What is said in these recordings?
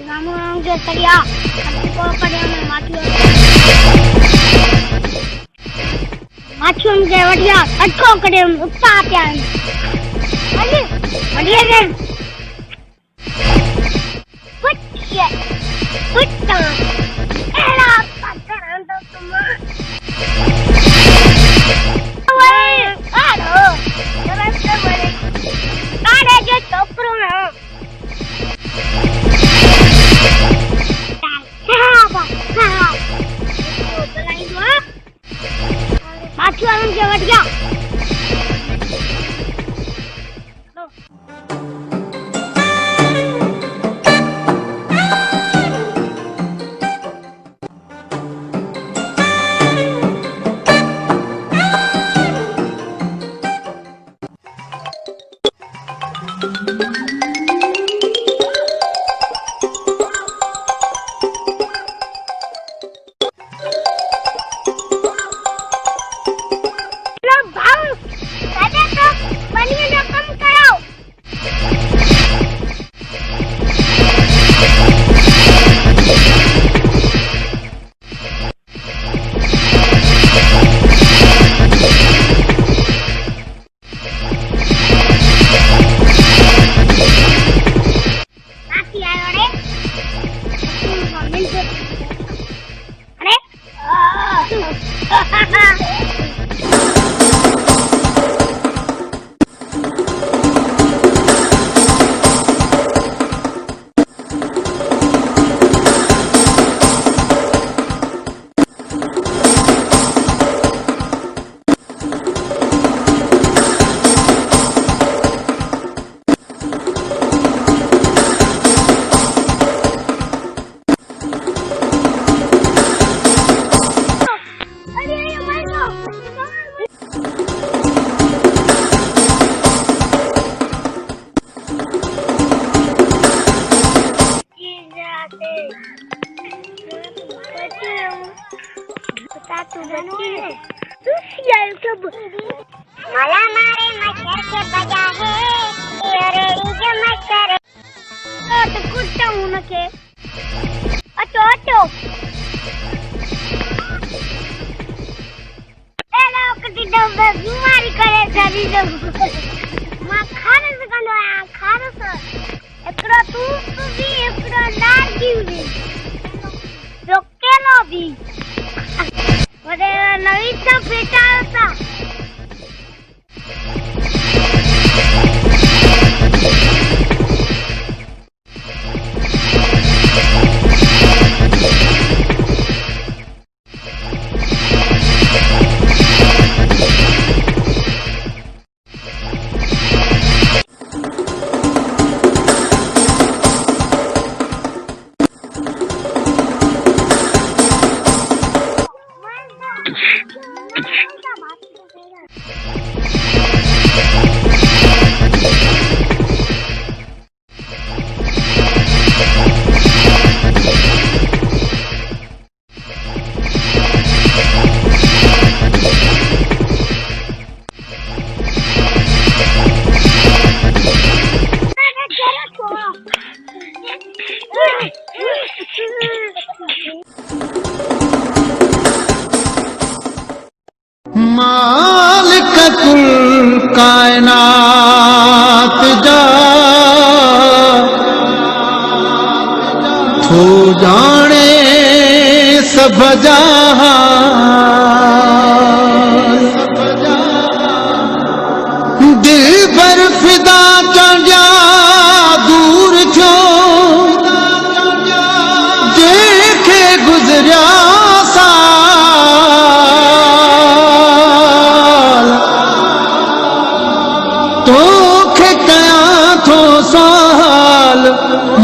Namun dia teriak, aku pada macam dia, aku pada upah dia. Mari kan? Put. Elah, pacaran tu semua. Aduh, terus boleh. Ada je copro na. Macu alam jawab dia. मला मारे मच्छर के बजा है ये DJ मच्छर तो कुत्ता हूं ना के ऑटो एला कति डब्बे बीमारी करे शरीर मां खारस कंदो आ खारस एकड़ो तू भी एकड़ो लागी भी रोकेलो भी ओरे नवी तो बेटा था मालिक कुल कायनात जा तू जाने सब जहान दिल पर फिदा चढ़ा दूर छो देखे गुजरिया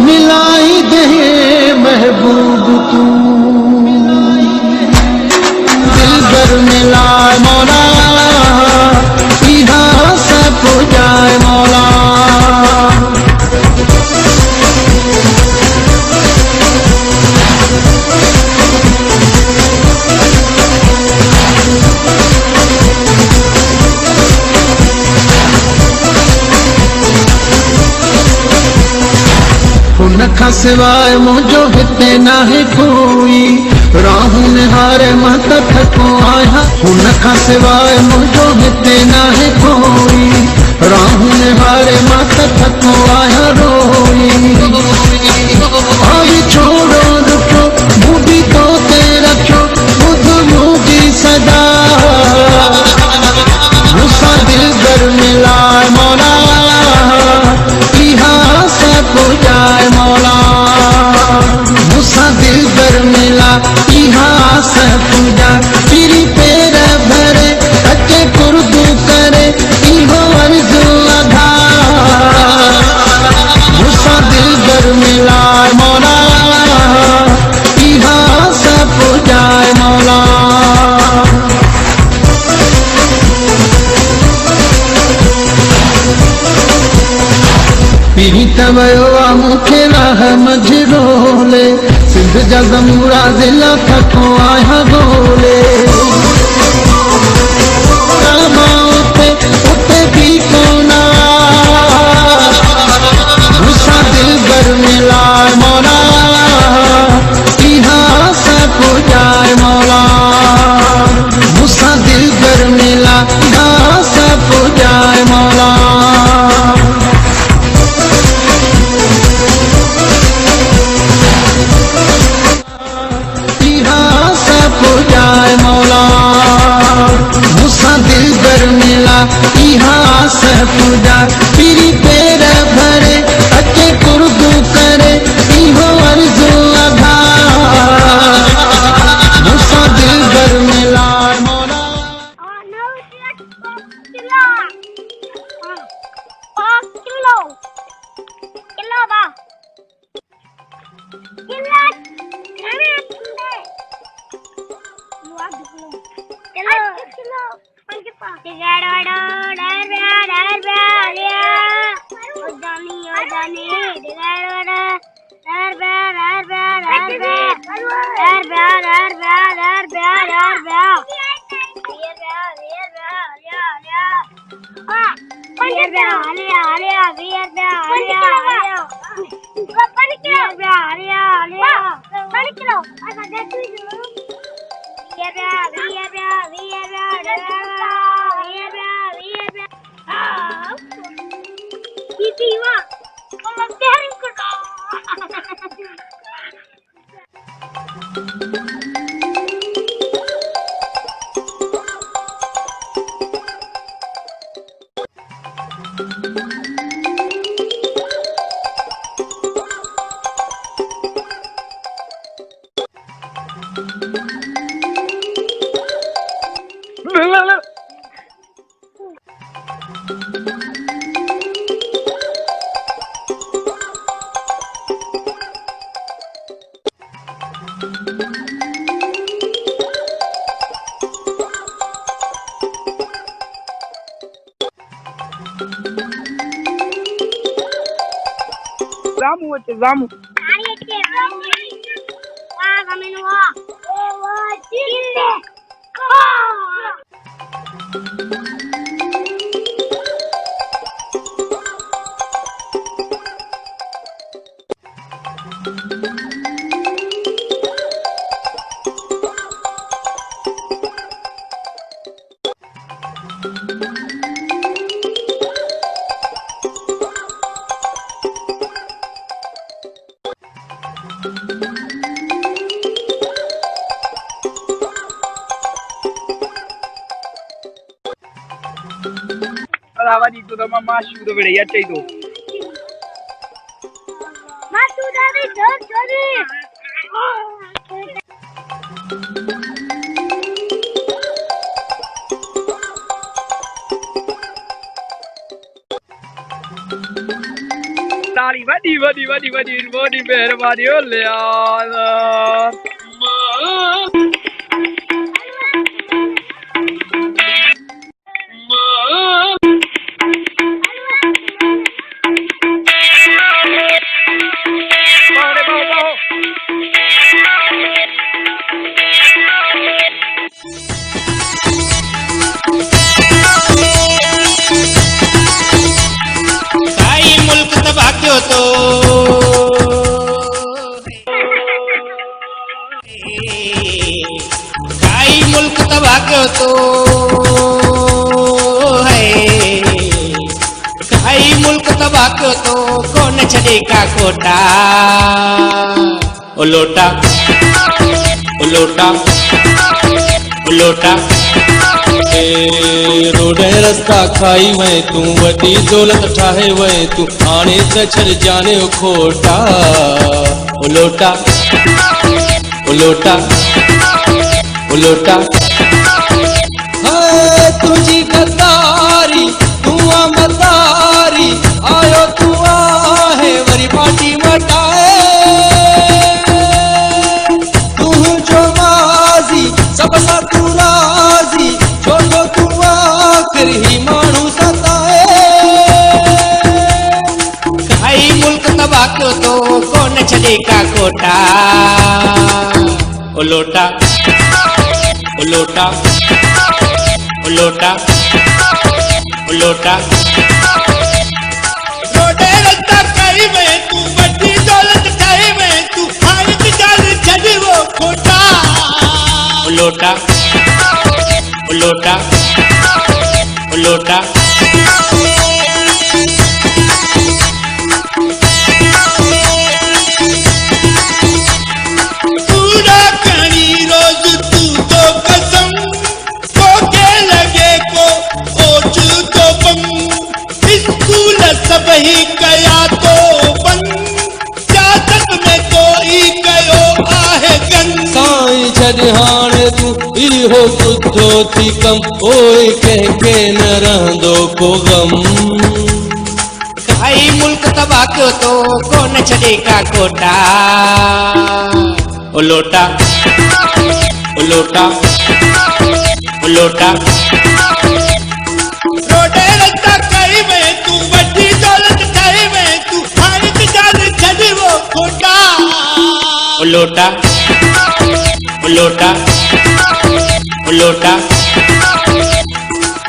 मिलाई दे महबूब तू दिलबर मिला मौला यहाँ से पुजाए मौला सिवाय मुझो हिते नाहे कोई राहू निहारे मत थको आया हुन खां सिवाय मुझो हिते नाहे कोई राहू निहारे मत थको आया रोई आई छोड़ो रुको बूढ़ी तो ते रखो बुध मुझी सदा मुसा दिल भर मिलाए मौला इहा सब जाए मौला मुसा दिल भर मिला इहा सब जा तेरी पैर भरे कच्चे कुर्दू करे इहो अर्ज़ु अधा मुसा दिल भर मिला मौला इहा सब जाए मौला पीरी तवयो मूंखे राह मझरोले सिंध जा ज़मूरा ज़िला थको आया गोले उते भी कोना मुसा दिल भर मिला मौला इहा सब जाए मौला मुसा दिल भर मिला इहा सब जाए मौला जाए मौला मुसा दिल भर मिला इहा सब जा पीरी पैर भरे अचे कुर्दू करे इहो अर्ज़ु अधा मुसा दिल भर मिला मौला Zamu wace zamu? Alawa dito naman masyo do bere yache do. Tali vadi meherbani ho le Allah. तबाह क्यों तो है, भाई मुल्क तबाह क्यों तो कौन छड़ेगा कोटा। ओ लोटा ओ लोटा ओ लोटा, रोड रस्ता खाई वै तू वॾी दौलत ठाहे वै तू हाणे त छॾ जाने खोटा। ओ लोटा ओ लोटा ओ लोटा, तुझी गद्दारी तू मदारी आयो तू आहे वरी पार्टी मटाए। तू जो माज़ी सब सां तू राज़ी छो जो तू आख़िर ही माण्हू सताए। खाई मुल्क तबाह कयो तो कोन छॾे का कोटा। ओ लोटा ओ लोटा ओ लोटा ओ लोटा, रोडे रस्ता खाई वै तू वॾी दौलत ठाही वै तू हाणे त ॻाल्हि छॾ वो खोटा। ओ लोटा ओ लोटा ओ लोटा, सबही कया तो बन जादक में कोई कयो आहे गन। साईं छॾ हाणे तू इहो सुठो थी कम, ओए कंहिंखे न रहंदो को गम। खाई मुल्क तबाह कयो तो कोन छॾे का कोटा। ओ लोटा ओ लोटा ओ लोटा, रोडे रस्ता खाई वै तू वॾी दौलत ठाही वै तू हाणे त ॻाल्हि छॾ वो खोटा। ओ लोटा ओ लोटा ओ लोटा,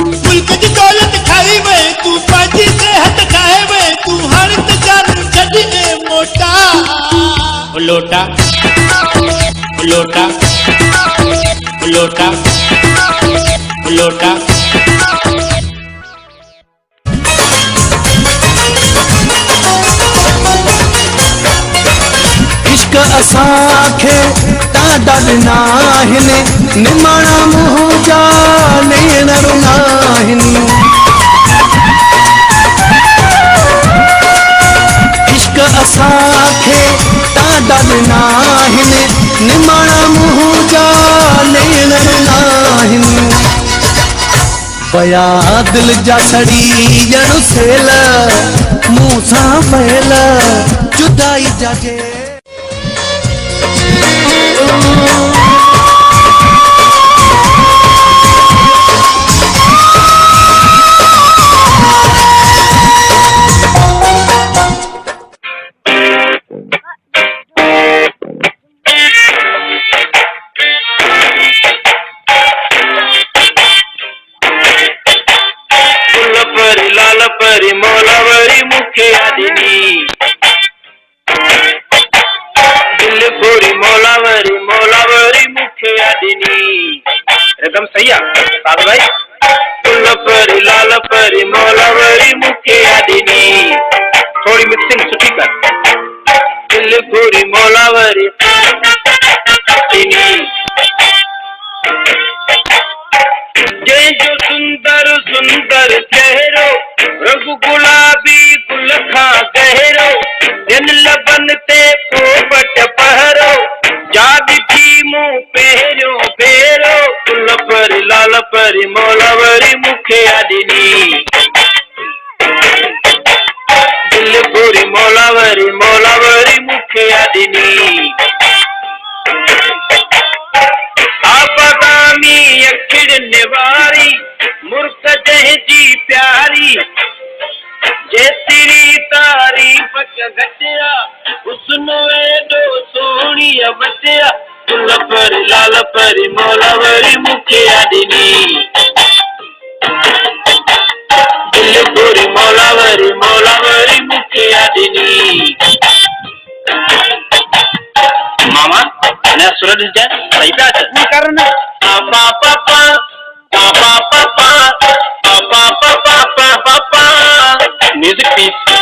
मुल्क जी दौलत खाई वै तू पंहिंजी सिहत ठाहे वै तू हाणे त ॻाल्हि छॾ मोटा। ओ लोटा ओ लोटा ओ लोटा ओ लोटा, इश्क असांखे ॾाढा ॾिना आहिनि, निमाणा मुंहुं जा नेण रुना आहिनि। इश्क असांखे ॾाढा ॾिना आहिनि, निमाणा मुंहुं जा नेण रुना आहिनि। पया दिल जा सड़ी ॼण सेल मूं सां पयल जुदाई जा जे। लाल परी मौलावरी मुखे आदिनी, दिल गोरी मौलावरी मौलावरी मुखे आदिनी। एकदम सही है साथ भाई। गुल परी लाल परी मौलावरी मुखे आदिनी, थोड़ी मिक्सिंग सुठी कर। दिल गोरी मौलावरी आदिनी, जय जो सुंदर सुंदर चेहरो रंग गुलाबी गुल खा गहरो, दिन लबन ते पोपट पहरो जाद थी मुंह पेरो पेरो। गुल परी लाल परी मौलावरी मुखे आदिनी, दिल गोरी मौलावरी मौलावरी मुखे आदिनी। आबादामी अखिड़ निवारी मुर्क जंहिंजी प्यारी, जेतिरी तारीफ़ घटिया हुस्न एॾो सोहणी वटिया। गुल परी लाल परी मौलावरी मुखे आदिनी, दिल गोरी मौलावरी मौलावरी मुखे आदिनी। मामा अञा सूरज जाए सही पे आचा नहीं कर ना पापा पापा पापा पापा पापा पापा पापा म्यूजिक पीस